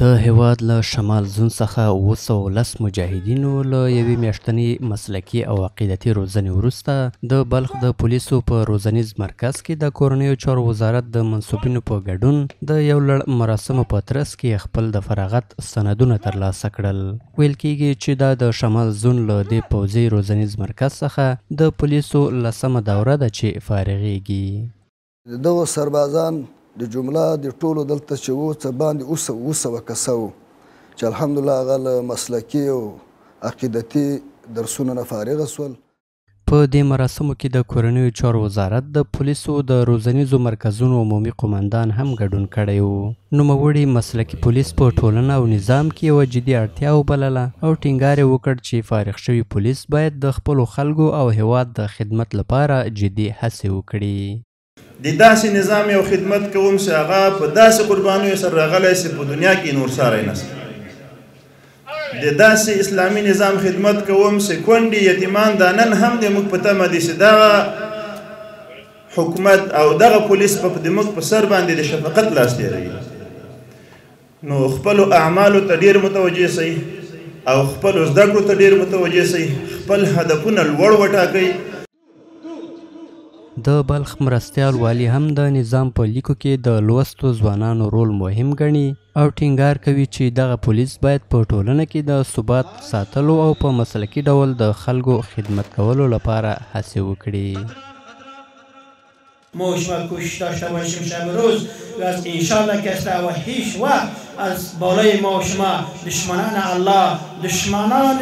د هیواد له شمال زون څخه 210 مجاهدینو له یوې میاشتنۍ مسلکي او عقیدتي روزنې وروسته د بلخ د پولیسو په روزنیز مرکز کې د کورنیو چارو وزارت د منصوبینو په ګډون د یو لړ مراسمو په ترڅ کې خپل د فراغت سندونه ترلاسه کړل. ویل کېږي چې دا د شمال زون له دې پوځي روزنیز مرکز څخه د پولیسو 10مه دوره ده چې فارغېږي. دغه سربازان د جمله د ټولو دلته چې وو څه باندې 200 کسه وو چې الحمدلله هغه له مسلکي او عقیدتي درسونو نه فارغه سول. په دې مراسمو کې د کورنیو چارو وزارت د پولیسو د روزنیزو مرکزونو عمومي قومندان هم ګډون کړی و. نوموړي مسلکي پولیس په ټولنه او نظام کې یوه جدي اړتیا وبلله او ټینګار یې وکړ چې فارغ شوي پولیس باید د خپلو خلکو او هیواد د خدمت لپاره جدي هڅې وکړي. د داسې نظام یو خدمت کوم چې هغه په داسې قربانیو سره راغلی چې په دنیا کې نور ساری نشته. د داسې اسلامي نظام خدمت کوم چې کونډې یتیمان دا نن هم د موږ په تمه دي چې دغه حکومت او دغه پولیس په موږ په سر باندې د شفقت لاس تېروي. نو خپلو اعمالو ته ډېر متوجه سئ او خپلو زده کړو ته ډېر متوجه سئ. خپل هدفونه لوړ وټاکئ. د بلخ مرستیال والي هم د نظام په لیکو کې د لوستو ځوانانو رول مهم ګڼي او ټینګار کوي چې دغه پولیس باید په ټولنه کې د ثبات ساتلو او په مسلکي ډول د خلکو خدمت کولو لپاره هڅې وکړي. ما شما کوشش داشته باشیم شب روز و از انشاءالله کسته و هیچ وقت از بالای ما شما دشمنان الله، دشمنان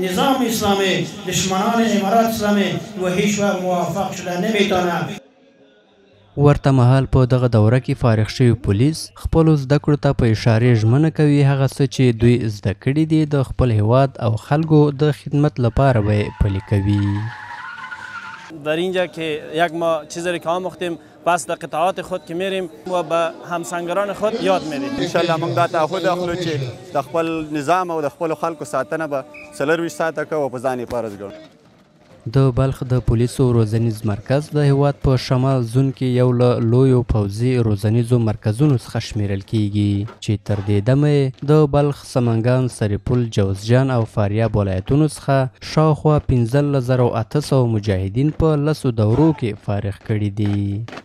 نظام اسلامی، دشمنان امارات اسلامی و هیچ وقت موفق شده نمیتونه. ورته مهال په دغه دوره کې فارغ شوي پولیس خپلو زده کړو ته په اشارې ژمنه کوي هغه څه چې دوی زده کړي دي د خپل هیواد او خلکو د خدمت لپاره به یې پلي کوي. در اینجا که یک ما چیزی که آموختیم پس در قطعات خود که میریم و به همسنگران خود یاد میدیم. انشالله موږ دا تعهد اخلو چې د خپل نظام او د خپلو خلکو ساتنه به 24 ساعته کوو او په ځان یې فرض ګڼو. د بلخ د پولیسو روزنیز مرکز د هیواد په شمال زون کې یو له لویو پوځي روزنیزو مرکزونو څخه شمیرل کیږي چې تر دې دمه د بلخ، سمنګان، سرپل، جوزجان او فاریاب ولایتونو څخه شاوخوا 15800 مجاهدین په 10 دورو کې فارغ کړي دي.